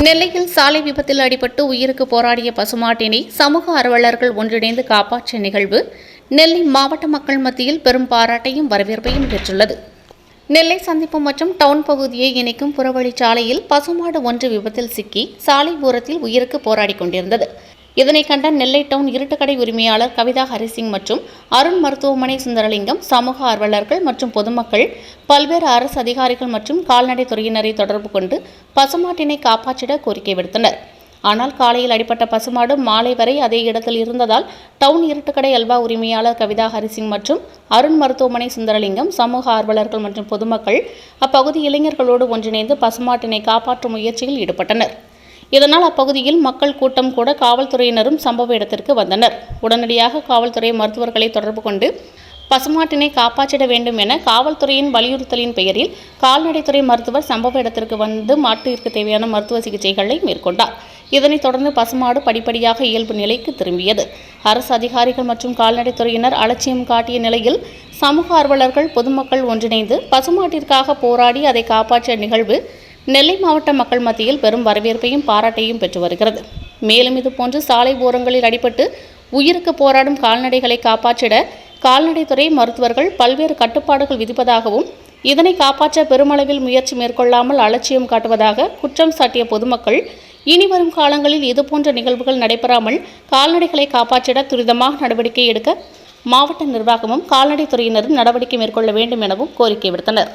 நெல்லையில் சாலை விபத்தில் அடிபட்டு உயிருக்கு போராடிய பசுமாட்டினை சமூக ஆர்வலர்கள் ஒன்றிணைந்து காப்பாற்றிய நிகழ்வு நெல்லை மாவட்ட மக்கள் மத்தியில் பெரும் பாராட்டையும் வரவேற்பையும் பெற்றுள்ளது. நெல்லை சந்திப்பு மற்றும் டவுன் பகுதியை இணைக்கும் புறவழிச்சாலையில் பசுமாடு ஒன்று விபத்தில் சிக்கி சாலை ஓரத்தில் உயிருக்கு போராடி கொண்டிருந்தது. இதனை கண்ட நெல்லை டவுன் இருட்டுக்கடை உரிமையாளர் கவிதா ஹரிசிங் மற்றும் அருண் மருத்துவமனை சுந்தரலிங்கம், சமூக ஆர்வலர்கள் மற்றும் பொதுமக்கள், பல்வேறு அரசு அதிகாரிகள் மற்றும் கால்நடை துறையினரை தொடர்பு கொண்டு பசுமாட்டினை காப்பாற்றிட கோரிக்கை விடுத்தனர். ஆனால் காலையில் அடிப்பட்ட பசுமாடு மாலை வரை அதே இடத்தில் இருந்ததால் டவுன் இருட்டுக்கடை அல்வா உரிமையாளர் கவிதா ஹரிசிங் மற்றும் அருண் மருத்துவமனை சுந்தரலிங்கம், சமூக ஆர்வலர்கள் மற்றும் பொதுமக்கள் அப்பகுதி இளைஞர்களோடு ஒன்றிணைந்து பசுமாட்டினை காப்பாற்றும் முயற்சியில் ஈடுபட்டனர். இதனால் அப்பகுதியில் மக்கள் கூட்டம் கூட காவல்துறையினரும் சம்பவ இடத்திற்கு வந்தனர். உடனடியாக காவல்துறை மருத்துவர்களை தொடர்பு கொண்டு பசுமாட்டினை காப்பாற்றிட வேண்டும் என காவல்துறையின் வலியுறுத்தலின் பெயரில் கால்நடைத்துறை மருத்துவர் சம்பவ இடத்திற்கு வந்து மாட்டிற்கு தேவையான மருத்துவ சிகிச்சைகளை மேற்கொண்டார். இதனைத் தொடர்ந்து பசுமாடு படிப்படியாக இயல்பு நிலைக்கு திரும்பியது. அரசு அதிகாரிகள் மற்றும் கால்நடைத்துறையினர் அலட்சியம் காட்டிய நிலையில் சமூக ஆர்வலர்கள், பொதுமக்கள் ஒன்றிணைந்து பசுமாட்டிற்காக போராடி அதை காப்பாற்றிய நிகழ்வு நெல்லை மாவட்ட மக்கள் மத்தியில் பெரும் வரவேற்பையும் பாராட்டையும் பெற்று வருகிறது. மேலும் இதுபோன்று சாலை ஓரங்களில் அடிபட்டு உயிருக்கு போராடும் கால்நடைகளை காப்பாற்றிட கால்நடைத்துறை மருத்துவர்கள் பல்வேறு கட்டுப்பாடுகள் விதிப்பதாகவும், இதனை காப்பாற்ற பெருமளவில் முயற்சி மேற்கொள்ளாமல் அலட்சியம் காட்டுவதாக குற்றம் சாட்டிய பொதுமக்கள், இனிவரும் காலங்களில் இதுபோன்ற நிகழ்வுகள் நடைபெறாமல் கால்நடைகளை காப்பாற்றிட துரிதமாக நடவடிக்கை எடுக்க மாவட்ட நிர்வாகமும் கால்நடைத்துறையினரும் நடவடிக்கை மேற்கொள்ள வேண்டும் எனவும் கோரிக்கை விடுத்தனர்.